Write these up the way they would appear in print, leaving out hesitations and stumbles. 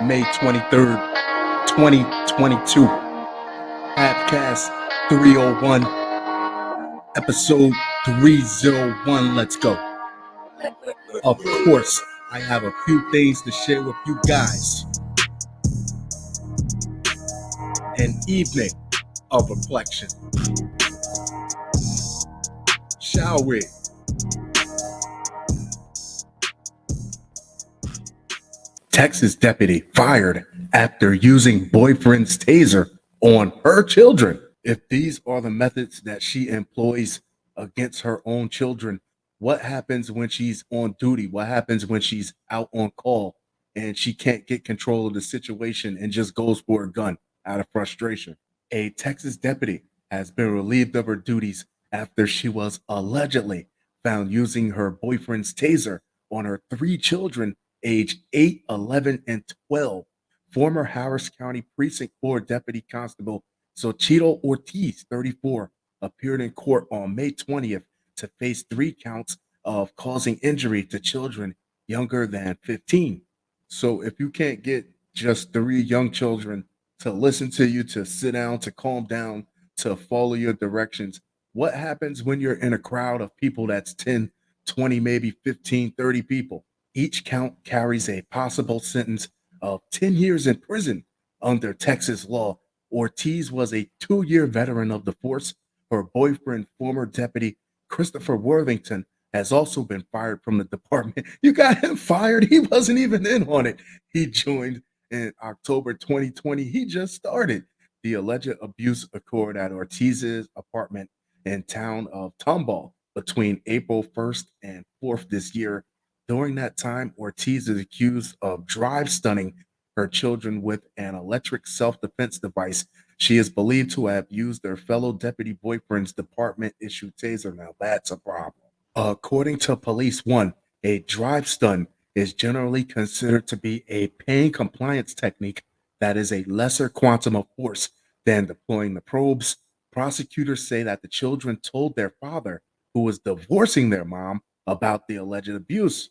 May 23rd, 2022. Halfcast 301, episode 301. Let's go. Of course, I have a few things to share with you guys. An evening of reflection. Shall we? Texas deputy fired after using boyfriend's taser on her children. If these are the methods that she employs against her own children, what happens when she's on duty? What happens when she's out on call and she can't get control of the situation and just goes for a gun out of frustration? A Texas deputy has been relieved of her duties after she was allegedly found using her boyfriend's taser on her three children aged 8, 11, and 12. Former Harris County Precinct 4 Deputy Constable Xochitl Ortiz, 34, appeared in court on May 20th to face 3 counts of causing injury to children younger than 15. So if you can't get just 3 young children to listen to you, to sit down, to calm down, to follow your directions, what happens when you're in a crowd of people that's 10, 20, maybe 15, 30 people? Each count carries a possible sentence of 10 years in prison under Texas law. Ortiz was a 2-year veteran of the force. Her boyfriend, former deputy Christopher Worthington, has also been fired from the department. You got him fired? He wasn't even in on it. He joined in October 2020. He just started. The alleged abuse occurred at Ortiz's apartment in town of Tomball between April 1st and 4th this year. During that time, Ortiz is accused of drive stunning her children with an electric self-defense device. She is believed to have used her fellow deputy boyfriend's department-issued taser. Now that's a problem. According to Police One, a drive stun is generally considered to be a pain compliance technique that is a lesser quantum of force than deploying the probes. Prosecutors say that the children told their father, who was divorcing their mom, about the alleged abuse,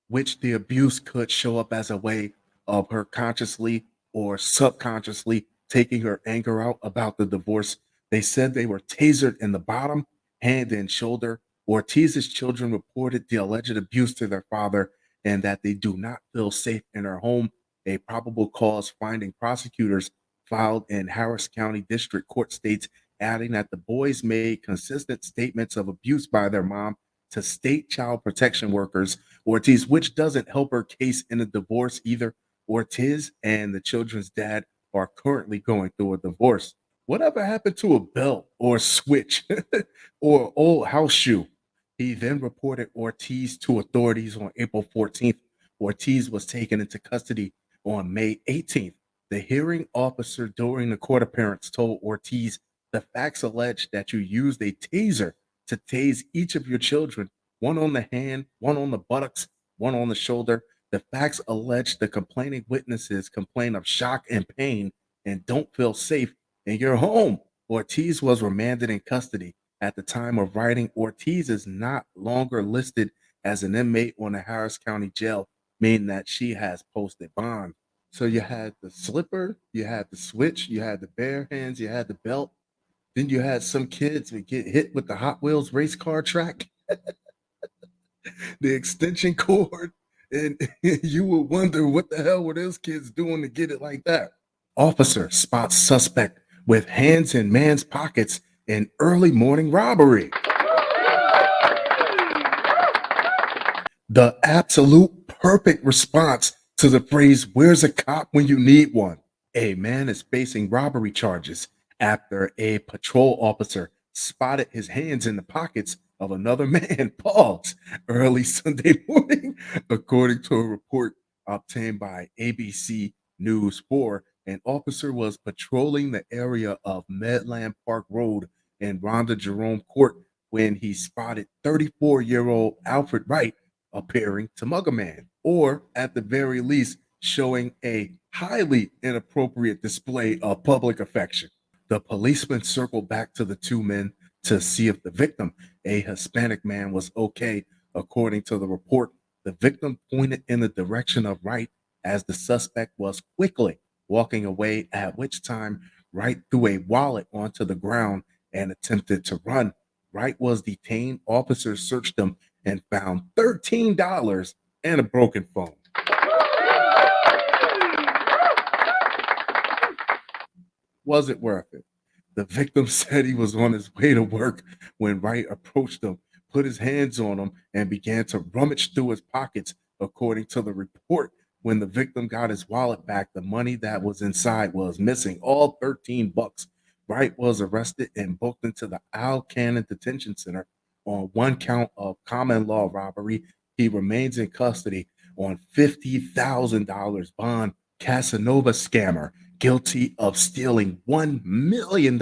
which the abuse could show up as a way of her consciously or subconsciously taking her anger out about the divorce. They said they were tasered in the bottom, hand, and shoulder. Ortiz's children reported the alleged abuse to their father and that they do not feel safe in her home. A probable cause finding prosecutors filed in Harris County District Court states, adding that the boys made consistent statements of abuse by their mom to state child protection workers. Ortiz, which doesn't help her case in a divorce either. Ortiz and the children's dad are currently going through a divorce. Whatever happened to a belt or switch or old house shoe? He then reported Ortiz to authorities on April 14th. Ortiz was taken into custody on May 18th. The hearing officer during the court appearance told Ortiz the facts allege that you used a taser to tase each of your children, one on the hand, one on the buttocks, one on the shoulder. The facts allege the complaining witnesses complain of shock and pain and don't feel safe in your home. Ortiz was remanded in custody. At the time of writing, Ortiz is not longer listed as an inmate on the Harris County Jail, meaning that she has posted bond. So you had the slipper, you had the switch, you had the bare hands, you had the belt. Then you had some kids that get hit with the Hot Wheels race car track, the extension cord, and you would wonder what the hell were those kids doing to get it like that. Officer spots suspect with hands in man's pockets in early morning robbery. The absolute perfect response to the phrase, "Where's a cop when you need one?" A man is facing robbery charges after a patrol officer spotted his hands in the pockets of another man, Paul's, early Sunday morning, according to a report obtained by ABC News 4. An officer was patrolling the area of Medland Park Road in Rhonda Jerome Court when he spotted 34-year-old Alfred Wright appearing to mug a man, or at the very least, showing a highly inappropriate display of public affection. The policeman circled back to the two men to see if the victim, a Hispanic man, was okay. According to the report, the victim pointed in the direction of Wright as the suspect was quickly walking away, at which time Wright threw a wallet onto the ground and attempted to run. Wright was detained. Officers searched him and found $13 and a broken phone. Was it worth it? The victim said he was on his way to work when Wright approached him, put his hands on him, and began to rummage through his pockets. According to the report, when the victim got his wallet back, the money that was inside was missing, all 13 bucks. Wright was arrested and booked into the Al Cannon Detention Center on one count of common law robbery. He remains in custody on $50,000 bond. Casanova scammer guilty of stealing $1 million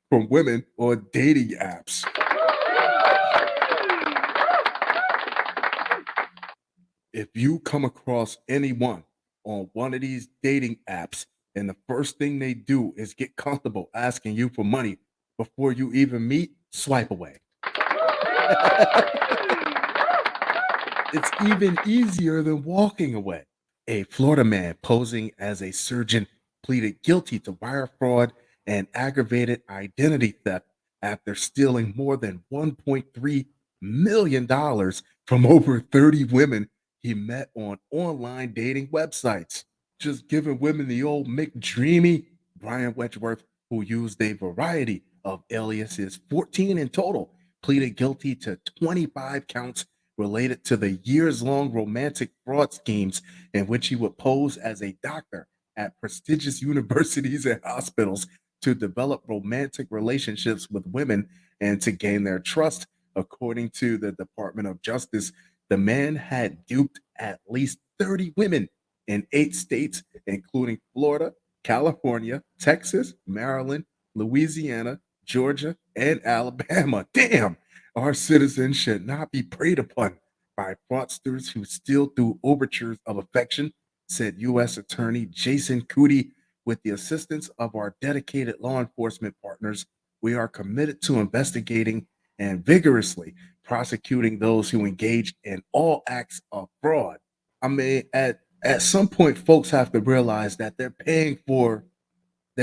from women on dating apps. If you come across anyone on one of these dating apps and the first thing they do is get comfortable asking you for money before you even meet, swipe away. It's even easier than walking away. A Florida man posing as a surgeon pleaded guilty to wire fraud and aggravated identity theft after stealing more than $1.3 million from over 30 women he met on online dating websites. Just giving women the old McDreamy. Brian Wedgeworth, who used a variety of aliases, 14 in total, pleaded guilty to 25 counts related to the years-long romantic fraud schemes in which he would pose as a doctor at prestigious universities and hospitals to develop romantic relationships with women and to gain their trust. According to the Department of Justice, the man had duped at least 30 women in 8 states, including Florida, California, Texas, Maryland, Louisiana, Georgia, and Alabama. Damn, our citizens should not be preyed upon by fraudsters who steal through overtures of affection, said U.S. Attorney Jason Cootie. With the assistance of our dedicated law enforcement partners, we are committed to investigating and vigorously prosecuting those who engage in all acts of fraud. I mean, at some point, folks have to realize that they're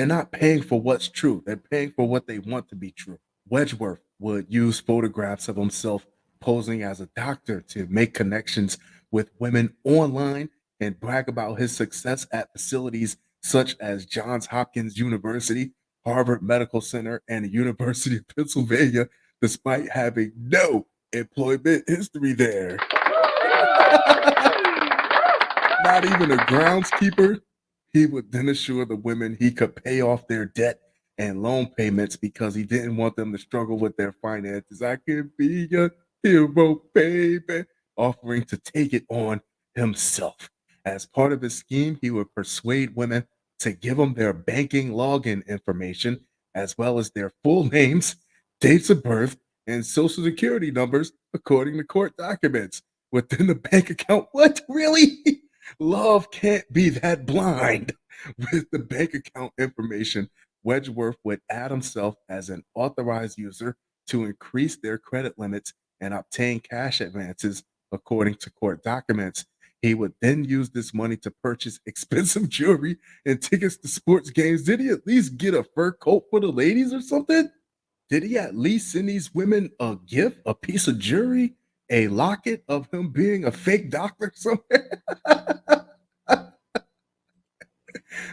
not paying for what's true. They're paying for what they want to be true. Wedgeworth would use photographs of himself posing as a doctor to make connections with women online and brag about his success at facilities such as Johns Hopkins University, Harvard Medical Center, and the University of Pennsylvania, despite having no employment history there. Not even a groundskeeper. He would then assure the women he could pay off their debt and loan payments because he didn't want them to struggle with their finances. I can be your hero, baby, offering to take it on himself. As part of his scheme, he would persuade women to give him their banking login information, as well as their full names, dates of birth, and social security numbers, according to court documents. Within the bank account, what? Really? Love can't be that blind. With the bank account information, Wedgeworth would add himself as an authorized user to increase their credit limits and obtain cash advances, according to court documents. He would then use this money to purchase expensive jewelry and tickets to sports games. Did he at least get a fur coat for the ladies or something? Did he at least send these women a gift, a piece of jewelry, a locket of him being a fake doctor somewhere?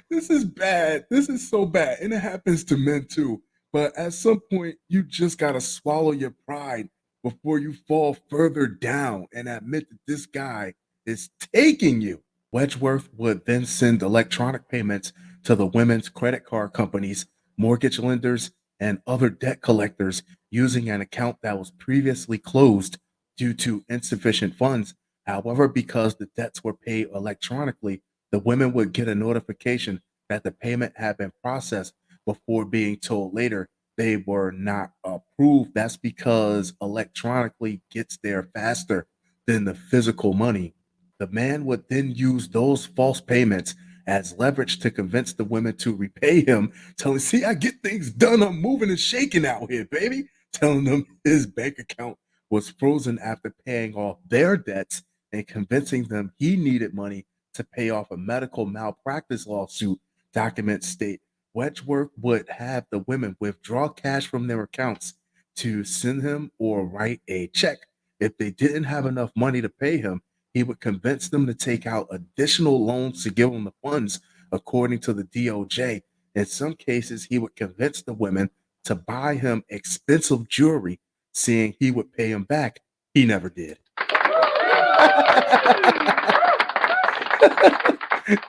This is bad. This is so bad. And it happens to men too. But at some point, you just got to swallow your pride before you fall further down and admit that this guy is taking you. Wedgeworth would then send electronic payments to the women's credit card companies, mortgage lenders, and other debt collectors using an account that was previously closed due to insufficient funds. However, because the debts were paid electronically, the women would get a notification that the payment had been processed before being told later they were not approved. That's because electronically gets there faster than the physical money. The man would then use those false payments as leverage to convince the women to repay him, telling, see, I get things done. I'm moving and shaking out here, baby. Telling them his bank account was frozen after paying off their debts and convincing them he needed money to pay off a medical malpractice lawsuit. Documents state Wedgeworth would have the women withdraw cash from their accounts to send him or write a check. If they didn't have enough money to pay him, he would convince them to take out additional loans to give him the funds, according to the DOJ. In some cases, he would convince the women to buy him expensive jewelry, saying he would pay him back. He never did.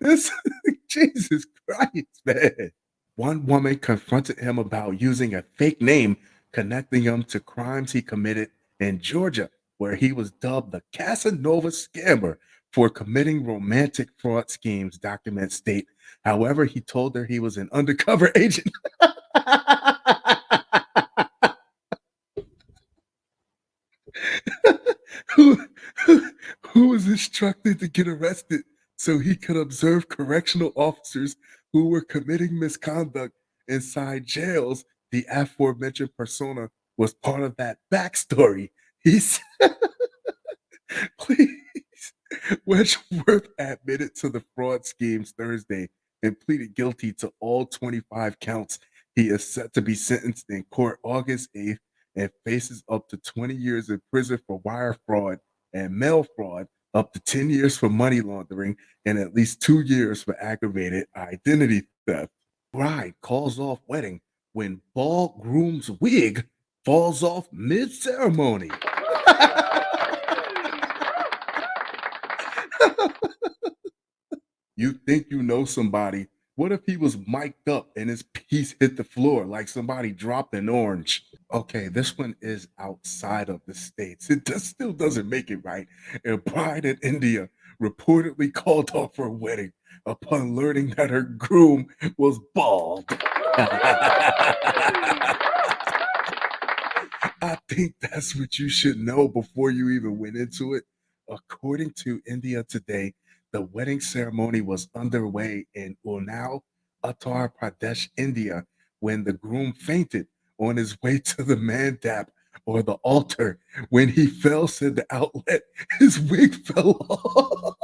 This, Jesus Christ, man. One woman confronted him about using a fake name, connecting him to crimes he committed in Georgia, where he was dubbed the Casanova scammer for committing romantic fraud schemes, documents state. However, he told her he was an undercover agent. who, who was instructed to get arrested so he could observe correctional officers who were committing misconduct inside jails. The aforementioned persona was part of that backstory. He said, please. Wedgeworth admitted to the fraud schemes Thursday and pleaded guilty to all 25 counts. He is set to be sentenced in court August 8th and faces up to 20 years in prison for wire fraud and mail fraud, up to 10 years for money laundering, and at least 2 years for aggravated identity theft. Bride calls off wedding when bald groom's wig falls off mid-ceremony. You think you know somebody. What if he was mic'd up and his piece hit the floor like somebody dropped an orange? Okay, this one is outside of the states. Still doesn't make it right. A bride in India reportedly called off her wedding upon learning that her groom was bald. I think that's what you should know before you even went into it. According to India Today, the wedding ceremony was underway in Unnao, Uttar Pradesh, India, when the groom fainted on his way to the mandap or the altar. When he fell, said the outlet, his wig fell off,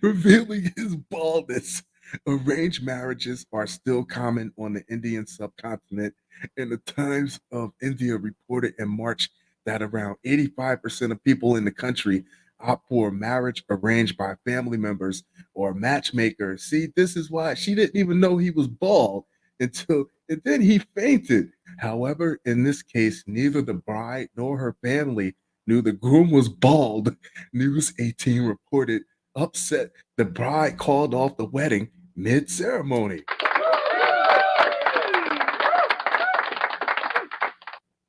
revealing his baldness. Arranged marriages are still common on the Indian subcontinent, and the Times of India reported in March that around 85% of people in the country opt for marriage arranged by family members or matchmakers. See, this is why she didn't even know he was bald and then he fainted. However, in this case, neither the bride nor her family knew the groom was bald. News 18 reported upset the bride called off the wedding mid-ceremony.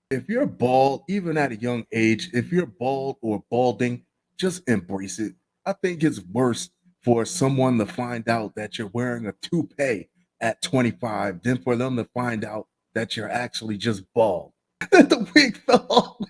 If you're bald, even at a young age, if you're bald or balding, just embrace it. I think it's worse for someone to find out that you're wearing a toupee at 25 than for them to find out that you're actually just bald. The wig fell off.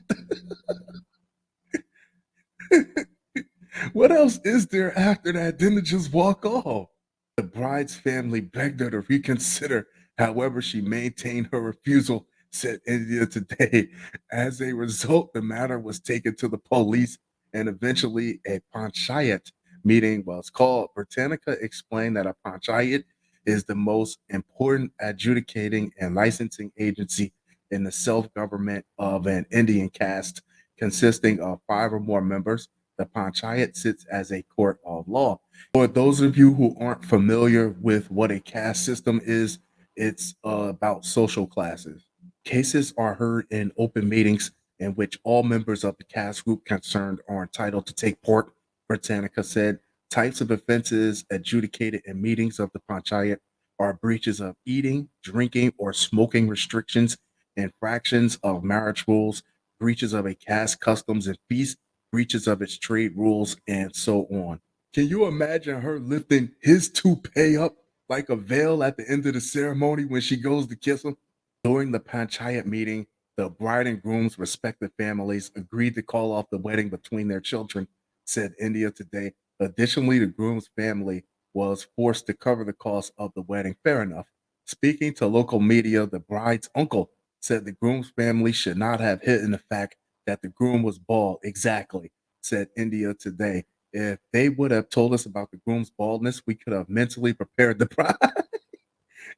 What else is there after that? Didn't it just walk off? The bride's family begged her to reconsider. However, she maintained her refusal, said India Today. As a result, the matter was taken to the police and eventually a panchayat meeting was called. Britannica explained that a panchayat is the most important adjudicating and licensing agency in the self-government of an Indian caste consisting of 5 or more members. The panchayat sits as a court of law. For those of you who aren't familiar with what a caste system is, it's about social classes. Cases are heard in open meetings in which all members of the caste group concerned are entitled to take part. Britannica said types of offenses adjudicated in meetings of the panchayat are breaches of eating, drinking, or smoking restrictions, infractions of marriage rules, breaches of a caste customs and feast, breaches of its trade rules, and so on. Can you imagine her lifting his toupee up like a veil at the end of the ceremony when she goes to kiss him? During the panchayat meeting, the bride and groom's respective families agreed to call off the wedding between their children, said India Today. Additionally, the groom's family was forced to cover the cost of the wedding. Fair enough. Speaking to local media, the bride's uncle said the groom's family should not have hidden the fact that the groom was bald. Exactly, said India Today. If they would have told us about the groom's baldness, we could have mentally prepared the bride.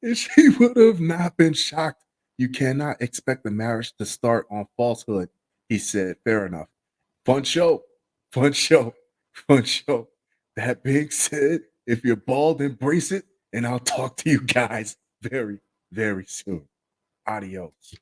And she would have not been shocked. You cannot expect the marriage to start on falsehood, he said. Fair enough. Fun show. Fun show. Fun show. That being said, if you're bald, embrace it. And I'll talk to you guys very, very soon. Adios.